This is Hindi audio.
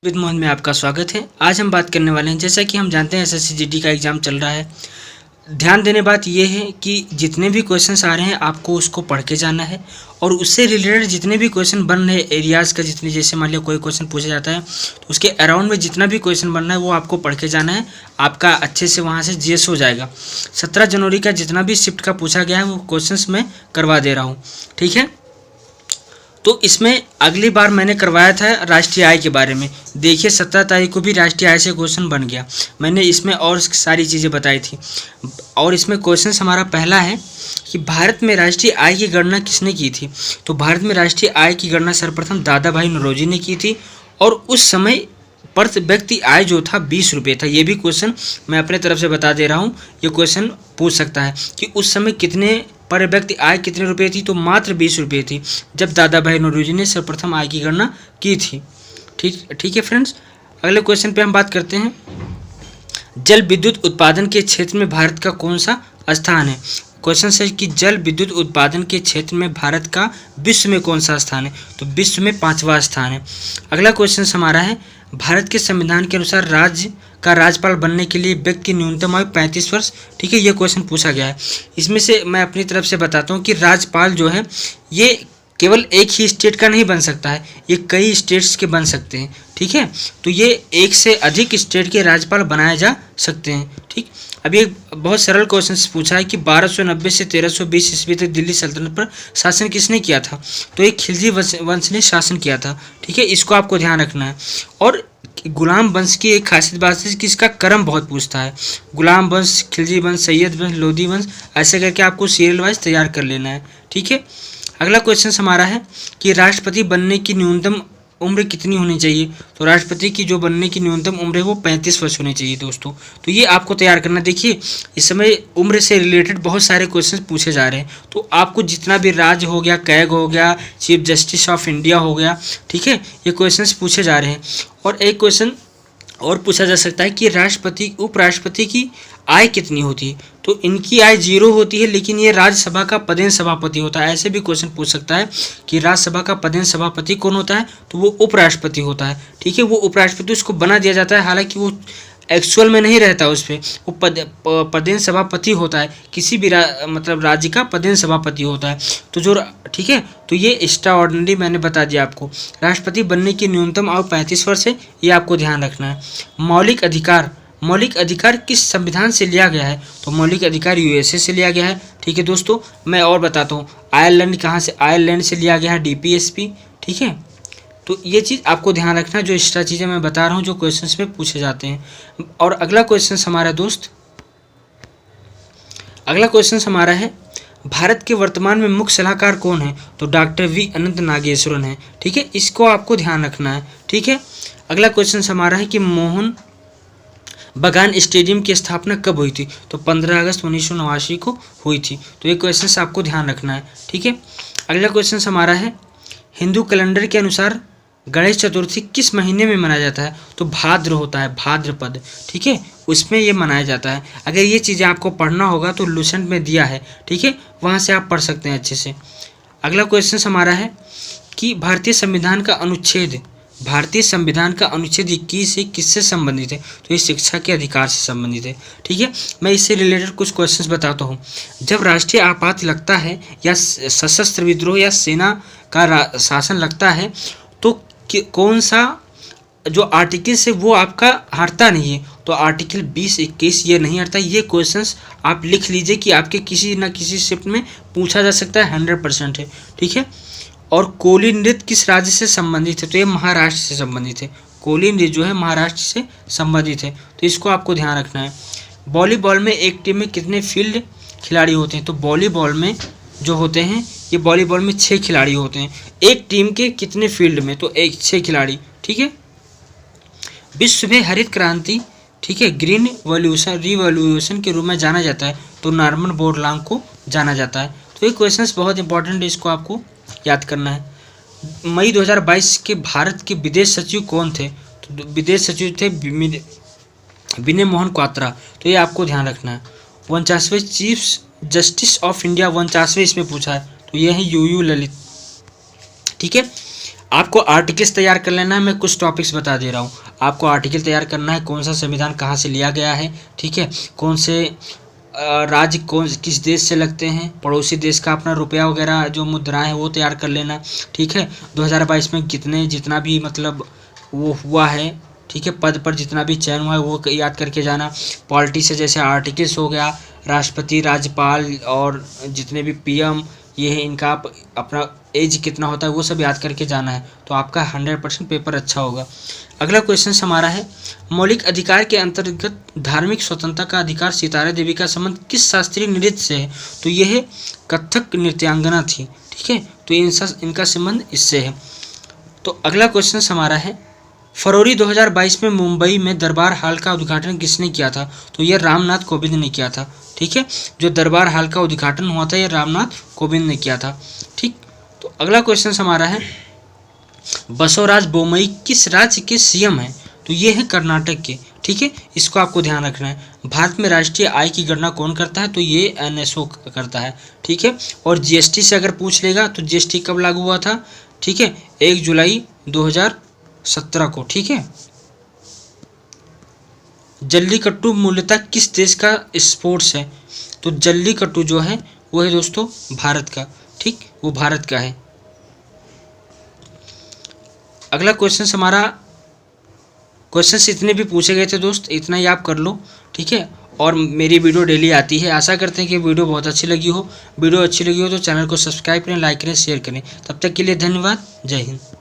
विद मोहन में आपका स्वागत है। आज हम बात करने वाले हैं, जैसा कि हम जानते हैं एसएससी जीडी का एग्ज़ाम चल रहा है। ध्यान देने बात यह है कि जितने भी क्वेश्चंस आ रहे हैं आपको उसको पढ़ के जाना है और उससे रिलेटेड जितने भी क्वेश्चन बन रहे हैं एरियाज़ का, जितने जैसे मान लिया कोई क्वेश्चन पूछा जाता है तो उसके अराउंड में जितना भी क्वेश्चन बन रहा है वो आपको पढ़ के जाना है। आपका अच्छे से वहाँ से जीएस हो जाएगा। 17 जनवरी का जितना भी शिफ्ट का पूछा गया है वो क्वेश्चन मैं करवा दे रहा हूँ, ठीक है। तो इसमें अगली बार मैंने करवाया था राष्ट्रीय आय के बारे में। देखिए 17 तारीख को भी राष्ट्रीय आय से क्वेश्चन बन गया। मैंने इसमें और सारी चीज़ें बताई थी और इसमें क्वेश्चन हमारा पहला है कि भारत में राष्ट्रीय आय की गणना किसने की थी। तो भारत में राष्ट्रीय आय की गणना सर्वप्रथम दादा भाई नौरोजी ने की थी और उस समय प्रति व्यक्ति आय जो था 20 रुपये था। ये भी क्वेश्चन मैं अपने तरफ से बता दे रहा हूँ। ये क्वेश्चन पूछ सकता है कि उस समय कितने पर व्यक्ति आय कितने रुपए थी। तो मात्र 20 रुपये थी जब दादा भाई नौरोजी ने सर्वप्रथम आय की गणना की थी। ठीक है फ्रेंड्स, अगले क्वेश्चन पे हम बात करते हैं। जल विद्युत उत्पादन के क्षेत्र में भारत का कौन सा स्थान है। क्वेश्चन है कि जल विद्युत उत्पादन के क्षेत्र में भारत का विश्व में कौन सा स्थान है। तो विश्व में 5वां स्थान है। अगला क्वेश्चन हमारा है, भारत के संविधान के अनुसार राज्य का राज्यपाल बनने के लिए व्यक्ति की न्यूनतम आयु 35 वर्ष, ठीक है। ये क्वेश्चन पूछा गया है। इसमें से मैं अपनी तरफ से बताता हूँ कि राज्यपाल जो है ये केवल एक ही स्टेट का नहीं बन सकता है, ये कई स्टेट्स के बन सकते हैं, ठीक है। तो ये एक से अधिक स्टेट के राज्यपाल बनाए जा सकते हैं, ठीक। अभी एक बहुत सरल क्वेश्चन पूछा है कि 1290 से 1320 ईस्वी तक दिल्ली सल्तनत पर शासन किसने किया था। तो एक खिलजी वंश ने शासन किया था, ठीक है। इसको आपको ध्यान रखना है। और गुलाम वंश की एक खासियत बात है कि इसका क्रम बहुत पूछता है। गुलाम वंश, खिलजी वंश, सैयद वंश, लोधी वंश, ऐसे करके आपको सीरियल वाइज तैयार कर लेना है, ठीक है। अगला क्वेश्चन हमारा है कि राष्ट्रपति बनने की न्यूनतम उम्र कितनी होनी चाहिए। तो राष्ट्रपति की जो बनने की न्यूनतम उम्र है वो 35 वर्ष होनी चाहिए दोस्तों। तो ये आपको तैयार करना। देखिए इस समय उम्र से रिलेटेड बहुत सारे क्वेश्चन पूछे जा रहे हैं, तो आपको जितना भी राज्य हो गया, कैग हो गया, चीफ जस्टिस ऑफ इंडिया हो गया, ठीक है, ये क्वेश्चन पूछे जा रहे हैं। और एक क्वेश्चन और पूछा जा सकता है कि राष्ट्रपति उपराष्ट्रपति की आय कितनी होती है। तो इनकी आय 0 होती है, लेकिन ये राज्यसभा का पदेन सभापति होता है। ऐसे भी क्वेश्चन पूछ सकता है कि राज्यसभा का पदेन सभापति कौन होता है। तो वो उपराष्ट्रपति होता है, ठीक है। वो उपराष्ट्रपति उसको बना दिया जाता है, हालांकि वो एक्चुअल में नहीं रहता उस पर, वो पदेन सभापति होता है। किसी भी मतलब राज्य का पदेन सभापति होता है। तो जो ठीक है, तो ये एक्स्ट्रा ऑर्डिनरी मैंने बता दिया आपको। राष्ट्रपति बनने की न्यूनतम आयु 35 वर्ष है, ये आपको ध्यान रखना है। मौलिक अधिकार किस संविधान से लिया गया है। तो मौलिक अधिकार यूएसए से लिया गया है, ठीक है दोस्तों। मैं और बताता हूँ, आयरलैंड कहाँ से, आयरलैंड से लिया गया है डीपीएसपी, ठीक है। तो ये चीज़ आपको ध्यान रखना, जो एक्स्ट्रा चीज़ें मैं बता रहा हूँ जो क्वेश्चंस में पूछे जाते हैं। और अगला क्वेश्चन हमारा दोस्त, अगला क्वेश्चन हमारा है, भारत के वर्तमान में मुख्य सलाहकार कौन है। तो डॉक्टर वी अनंत नागेश्वरन है, ठीक है। इसको आपको ध्यान रखना है, ठीक है। अगला क्वेश्चन हमारा है कि मोहन बागान स्टेडियम की स्थापना कब हुई थी। तो 15 अगस्त 1989 को हुई थी। तो ये क्वेश्चन आपको ध्यान रखना है, ठीक है। अगला क्वेश्चन हमारा है, हिंदू कैलेंडर के अनुसार गणेश चतुर्थी किस महीने में मनाया जाता है। तो भाद्र होता है, भाद्रपद, ठीक है, उसमें ये मनाया जाता है। अगर ये चीज़ें आपको पढ़ना होगा तो लुसेंट में दिया है, ठीक है, वहाँ से आप पढ़ सकते हैं अच्छे से। अगला क्वेश्चन हमारा है कि भारतीय संविधान का अनुच्छेद 21 से किससे संबंधित है। तो ये शिक्षा के अधिकार से संबंधित है, ठीक है। मैं इससे रिलेटेड कुछ क्वेश्चंस बताता हूँ। जब राष्ट्रीय आपात लगता है या सशस्त्र विद्रोह या सेना का शासन लगता है तो कौन सा जो आर्टिकल है वो आपका हटता नहीं है। तो आर्टिकल 20-21 ये नहीं हटता। ये क्वेश्चंस आप लिख लीजिए कि आपके किसी न किसी शिफ्ट में पूछा जा सकता है, 100% है, ठीक है। और कोली नृत्य किस राज्य से संबंधित है। तो ये महाराष्ट्र से संबंधित है। कोली नृत्य जो है महाराष्ट्र से संबंधित है, तो इसको आपको ध्यान रखना है। वॉलीबॉल में एक टीम में कितने फील्ड खिलाड़ी होते हैं। तो वॉलीबॉल में जो होते हैं, ये वॉलीबॉल में 6 खिलाड़ी होते हैं। एक टीम के कितने फील्ड में। तो 6 खिलाड़ी, ठीक है। विश्व में हरित क्रांति, ठीक है, ग्रीन रिवॉल्यूशन के रूप में जाना जाता है। तो नॉर्मन बोरलॉग को जाना जाता है। तो ये क्वेश्चंस बहुत इंपॉर्टेंट है, इसको आपको याद करना है। मई 2022 के भारत के विदेश सचिव कौन थे। तो विदेश सचिव थे विनय मोहन क्वात्रा। तो ये आपको ध्यान रखना है। 49वें चीफ जस्टिस ऑफ इंडिया 49वें इसमें पूछा है, तो ये है यूयू ललित, ठीक है। आपको आर्टिकल्स तैयार कर लेना है। मैं कुछ टॉपिक्स बता दे रहा हूँ। आपको आर्टिकल तैयार करना है, कौन सा संविधान कहाँ से लिया गया है, ठीक है, कौन से राज्य कौन किस देश से लगते हैं, पड़ोसी देश का अपना रुपया वगैरह जो मुद्राएं हैं वो तैयार कर लेना, ठीक है। 2022 में जितना भी मतलब वो हुआ है, ठीक है, पद पर जितना भी चयन हुआ है वो याद करके जाना। पॉलिटी से जैसे आर्टिकल्स हो गया, राष्ट्रपति, राज्यपाल और जितने भी पीएम ये है, इनका आप अपना एज कितना होता है वो सब याद करके जाना है, तो आपका 100% पेपर अच्छा होगा। अगला क्वेश्चन हमारा है, मौलिक अधिकार के अंतर्गत धार्मिक स्वतंत्रता का अधिकार सितारा देवी का संबंध किस शास्त्रीय नृत्य से है? तो यह है कथक नृत्यांगना थी, ठीक है, तो इनका संबंध इससे है। तो अगला क्वेश्चन हमारा है, फरवरी 2022 में मुंबई में दरबार हाल का उद्घाटन किसने किया था? तो यह रामनाथ कोविंद ने किया था, ठीक है। जो दरबार हाल का उद्घाटन हुआ था यह रामनाथ कोविंद ने किया था, ठीक। तो अगला क्वेश्चन हमारा है, बसवराज बोम्मई किस राज्य के सीएम हैं? तो ये है कर्नाटक के, ठीक है, इसको आपको ध्यान रखना है। भारत में राष्ट्रीय आय की गणना कौन करता है? तो ये एनएसओ करता है, ठीक है। और जीएसटी से अगर पूछ लेगा तो जीएसटी कब लागू हुआ था? ठीक है, 1 जुलाई 2017 को, ठीक है। जल्लीकट्टू मूलतः किस देश का स्पोर्ट्स है? तो जल्लीकट्टू जो है वो है दोस्तों भारत का, ठीक, वो भारत का है। अगला क्वेश्चन हमारा, क्वेश्चंस इतने भी पूछे गए थे दोस्त, इतना ही आप कर लो, ठीक है। और मेरी वीडियो डेली आती है। आशा करते हैं कि वीडियो बहुत अच्छी लगी हो। वीडियो अच्छी लगी हो तो चैनल को सब्सक्राइब करें, लाइक करें, शेयर करें। तब तक के लिए धन्यवाद। जय हिंद।